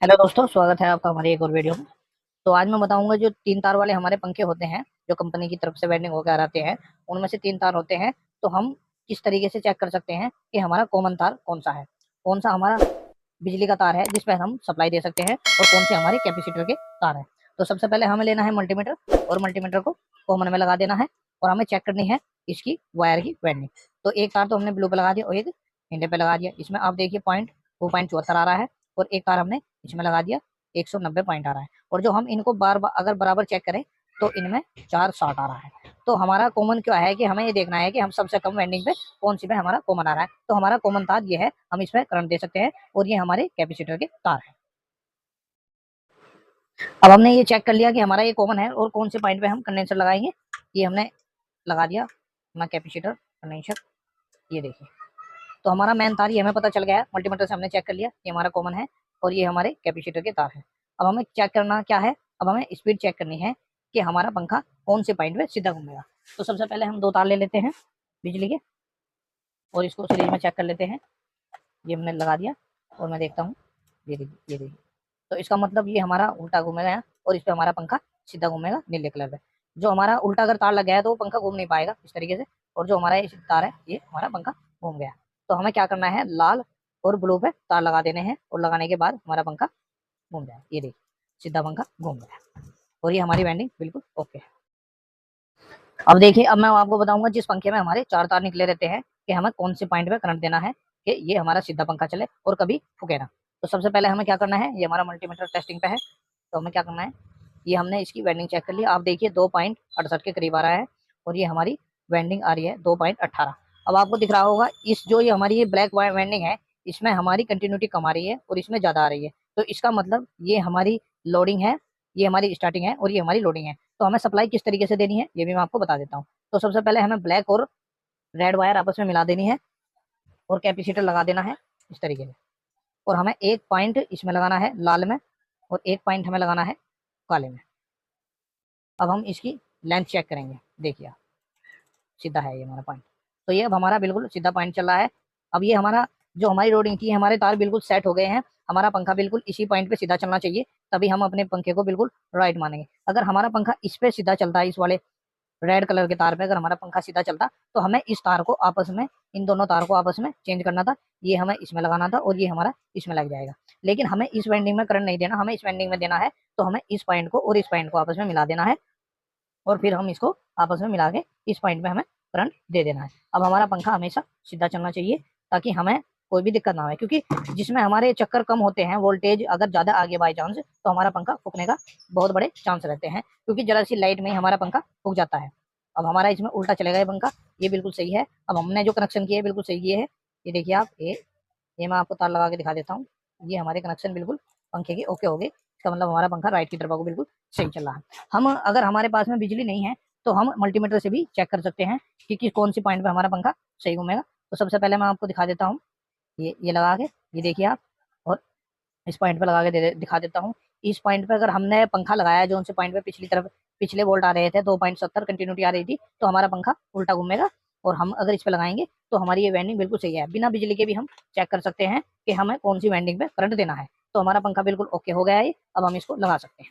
Hello दोस्तों, स्वागत है आपका हमारी एक और वीडियो में। तो आज मैं बताऊंगा जो 3 तार वाले हमारे पंखे होते हैं जो कंपनी की तरफ से वेंडिंग होकर आते हैं, उनमें से 3 तार होते हैं। तो हम किस तरीके से चेक कर सकते हैं कि हमारा कॉमन तार कौन सा है, कौन सा हमारा बिजली का तार है जिसपे हम सप्लाई दे सकते हैं, और कौन से हमारे कैपेसिटर के तार है। तो सबसे पहले हमें लेना है मल्टीमीटर, और मल्टीमीटर को कॉमन में लगा देना है, और हमें चेक करनी है इसकी वायर की वेंडिंग। तो एक तार तो हमने ब्लू पे लगा दिया और एक नीले पे लगा दिया। इसमें आप देखिए पॉइंट 2.74 आ रहा है, और एक तार हमने इसमें लगा दिया 190 पॉइंट आ रहा है। और जो हम इनको बार बार अगर बराबर चेक करें तो इनमें 460 आ रहा है। तो हमारा कॉमन क्या है कि हमें ये देखना है कि हम सबसे कम वेंडिंग पे कौन सी पे हमारा कॉमन आ रहा है। तो हमारा कॉमन तार ये है, हम इसमें करंट दे सकते हैं, और ये हमारे कैपेसिटर के तार है। अब हमने ये चेक कर लिया कि हमारा ये कॉमन है और कौन से पॉइंट पे हम कंडेंसर लगाएंगे। ये हमने लगा दिया अपना कैपेसिटर कंडेंसर, ये देखिए। तो हमारा मेन तार ये हमें पता चल गया है, मल्टीमीटर से हमने चेक कर लिया ये हमारा कॉमन है, और ये हमारे कैपेसिटर के तार है। अब हमें चेक करना क्या है, अब हमें स्पीड चेक करनी है कि हमारा पंखा कौन से पॉइंट पे सीधा घूमेगा। तो सबसे पहले हम 2 तार ले लेते हैं बिजली के, और इसको सीरीज में चेक कर लेते हैं। ये हमने लगा दिया, और मैं देखता हूँ, ये देखिए ये देखिए। तो इसका मतलब ये हमारा उल्टा घूमेगा यहाँ, और इस पे हमारा पंखा सीधा घूमेगा नीले कलर पे। जो हमारा उल्टा अगर तार लग गया है तो वो पंखा घूम नहीं पाएगा इस तरीके से, और जो हमारा ये तार है ये हमारा पंखा घूम गया। तो हमें क्या करना है, लाल और ब्लू पे तार लगा देने हैं, और लगाने के बाद हमारा पंखा घूम जाए। ये देखिए सीधा पंखा घूम गया, और ये हमारी वेंडिंग बिल्कुल ओके है। अब देखिए, अब मैं आपको बताऊंगा जिस पंखे में हमारे 4 तार निकले रहते हैं कि हमें कौन से पॉइंट पे करंट देना है कि ये हमारा सीधा पंखा चले और कभी फूके ना। तो सबसे पहले हमें क्या करना है, ये हमारा मल्टीमीटर टेस्टिंग पे है। तो हमें क्या करना है, ये हमने इसकी वेंडिंग चेक कर ली। आप देखिए 2.68 के करीब आ रहा है, और ये हमारी वेंडिंग आ रही है 2.18। अब आपको दिख रहा होगा इस जो ये हमारी ये ब्लैक वेंडिंग है, इसमें हमारी कंटिन्यूटी कम आ रही है और इसमें ज़्यादा आ रही है। तो इसका मतलब ये हमारी लोडिंग है, ये हमारी स्टार्टिंग है, और ये हमारी लोडिंग है। तो हमें सप्लाई किस तरीके से देनी है ये भी मैं आपको बता देता हूँ। तो सबसे पहले हमें ब्लैक और रेड वायर आपस में मिला देनी है, और कैपेसिटर लगा देना है इस तरीके से। और हमें एक पॉइंट इसमें लगाना है लाल में, और एक पॉइंट हमें लगाना है काले में। अब हम इसकी लेंथ चेक करेंगे, देखिए सीधा है ये हमारा पॉइंट। तो ये अब हमारा बिल्कुल सीधा पॉइंट चल रहा है। अब ये हमारा जो हमारी लोडिंग थी, हमारे तार बिल्कुल सेट हो गए हैं। हमारा पंखा बिल्कुल इसी पॉइंट पे सीधा चलना चाहिए, तभी हम अपने पंखे को बिल्कुल राइट मानेंगे। अगर हमारा पंखा इस पे सीधा चलता है, इस वाले रेड कलर के तार पे अगर हमारा पंखा सीधा चलता, तो हमें इस तार को आपस में, इन दोनों तार को आपस में चेंज करना था। ये हमें इसमें लगाना था, और ये हमारा इसमें लग जाएगा। लेकिन हमें इस वेंडिंग में करंट नहीं देना, हमें इस वेंडिंग में देना है। तो हमें इस पॉइंट को और इस पॉइंट को आपस में मिला देना है, और फिर हम इसको आपस में मिला के इस पॉइंट पे हमें करंट दे देना है। अब हमारा पंखा हमेशा सीधा चलना चाहिए, ताकि हमें कोई भी दिक्कत ना हो, क्योंकि जिसमें हमारे चक्कर कम होते हैं, वोल्टेज अगर ज़्यादा आगे बाई चांस, तो हमारा पंखा फूकने का बहुत बड़े चांस रहते हैं, क्योंकि जरा सी लाइट में ही हमारा पंखा फूक जाता है। अब हमारा इसमें उल्टा चलेगा ये पंखा, ये बिल्कुल सही है। अब हमने जो कनेक्शन किया है बिल्कुल सही ये है। ये देखिए आप, ये मैं आपको तार लगा के दिखा देता हूँ। ये हमारे कनेक्शन बिल्कुल पंखे के ओके हो गए। इसका मतलब हमारा पंखा राइट की तरफ को बिल्कुल सही चल रहा है। हम अगर हमारे पास में बिजली नहीं है तो हम मल्टीमीटर से भी चेक कर सकते हैं कि कौन सी पॉइंट पे हमारा पंखा सही घूमेगा। तो सबसे पहले मैं आपको दिखा देता हूँ, ये लगा के, ये देखिए आप, और इस पॉइंट पे लगा के दिखा देता हूँ। इस पॉइंट पे अगर हमने पंखा लगाया है जो उनसे पॉइंट पे पिछली तरफ पिछले वोल्ट आ रहे थे, 2.70 कंटिन्यूटी आ रही थी, तो हमारा पंखा उल्टा घूमेगा। और हम अगर इस पे लगाएंगे तो हमारी ये वेंडिंग बिल्कुल सही है। बिना बिजली के भी हम चेक कर सकते हैं कि हमें कौन सी वेंडिंग पे करंट देना है। तो हमारा पंखा बिल्कुल ओके हो गया है, अब हम इसको लगा सकते हैं।